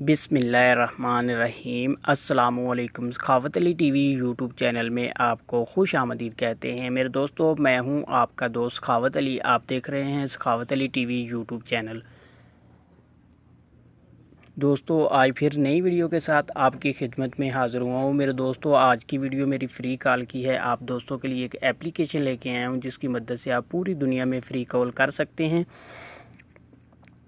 बिस्मिल्लाहिर्रहमानिर्रहीम। अस्सलामुअलैकुम। सखावत Ali TV YouTube channel में आपको खुश आमदीद कहते हैं। मेरे दोस्तों, मैं हूं आपका दोस्त सखावत अली। आप देख रहे हैं सखावत अली टीवी यूट्यूब चैनल। दोस्तों, आज फिर नई वीडियो के साथ आपकी खिदमत में हाज़िर हुआ हूँ। मेरे दोस्तों, आज की वीडियो मेरी फ़्री कॉल की है। आप दोस्तों के लिए एक एप्लीकेशन लेके आया हूँ जिसकी मदद से आप पूरी दुनिया में फ़्री कॉल कर सकते हैं।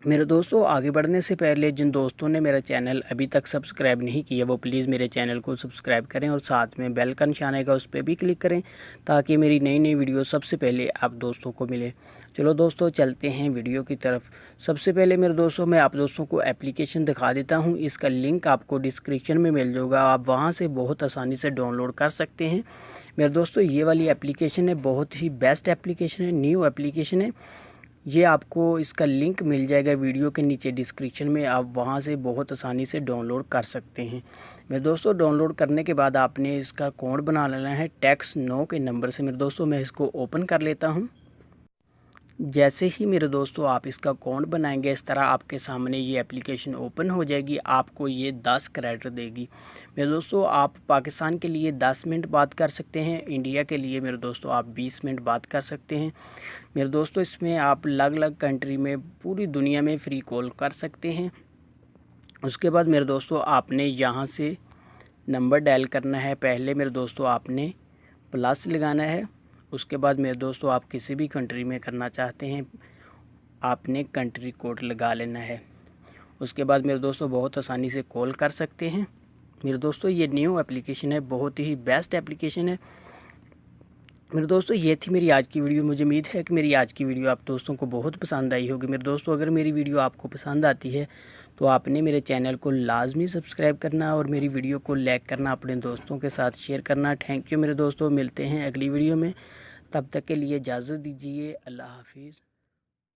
मेरे दोस्तों, आगे बढ़ने से पहले जिन दोस्तों ने मेरा चैनल अभी तक सब्सक्राइब नहीं किया वो प्लीज़ मेरे चैनल को सब्सक्राइब करें और साथ में बेल का निशान आएगा उस पर भी क्लिक करें ताकि मेरी नई नई वीडियो सबसे पहले आप दोस्तों को मिले। चलो दोस्तों, चलते हैं वीडियो की तरफ। सबसे पहले मेरे दोस्तों, मैं आप दोस्तों को एप्लीकेशन दिखा देता हूँ। इसका लिंक आपको डिस्क्रिप्शन में मिल जाएगा। आप वहाँ से बहुत आसानी से डाउनलोड कर सकते हैं। मेरे दोस्तों, ये वाली एप्लीकेशन है, बहुत ही बेस्ट एप्लीकेशन है, न्यू एप्लीकेशन है। ये आपको इसका लिंक मिल जाएगा वीडियो के नीचे डिस्क्रिप्शन में। आप वहां से बहुत आसानी से डाउनलोड कर सकते हैं। मेरे दोस्तों, डाउनलोड करने के बाद आपने इसका कोड बना लेना है टैक्स 9 के नंबर से। मेरे दोस्तों, मैं इसको ओपन कर लेता हूं। जैसे ही मेरे दोस्तों आप इसका अकाउंट बनाएंगे, इस तरह आपके सामने ये एप्लीकेशन ओपन हो जाएगी। आपको ये 10 क्रेडिट देगी। मेरे दोस्तों, आप पाकिस्तान के लिए 10 मिनट बात कर सकते हैं। इंडिया के लिए मेरे दोस्तों आप 20 मिनट बात कर सकते हैं। मेरे दोस्तों, इसमें आप अलग अलग कंट्री में पूरी दुनिया में फ़्री कॉल कर सकते हैं। उसके बाद मेरे दोस्तों, आपने यहाँ से नंबर डायल करना है। पहले मेरे दोस्तों आपने प्लस लगाना है। उसके बाद मेरे दोस्तों, आप किसी भी कंट्री में करना चाहते हैं आपने कंट्री कोड लगा लेना है। उसके बाद मेरे दोस्तों बहुत आसानी से कॉल कर सकते हैं। मेरे दोस्तों, ये न्यू एप्लीकेशन है, बहुत ही बेस्ट एप्लीकेशन है। मेरे दोस्तों, ये थी मेरी आज की वीडियो। मुझे उम्मीद है कि मेरी आज की वीडियो आप दोस्तों को बहुत पसंद आई होगी। मेरे दोस्तों, अगर मेरी वीडियो आपको पसंद आती है तो आपने मेरे चैनल को लाजमी सब्सक्राइब करना और मेरी वीडियो को लाइक करना, अपने दोस्तों के साथ शेयर करना। थैंक यू मेरे दोस्तों। मिलते हैं अगली वीडियो में। तब तक के लिए इजाज़त दीजिए। अल्लाह हाफिज़।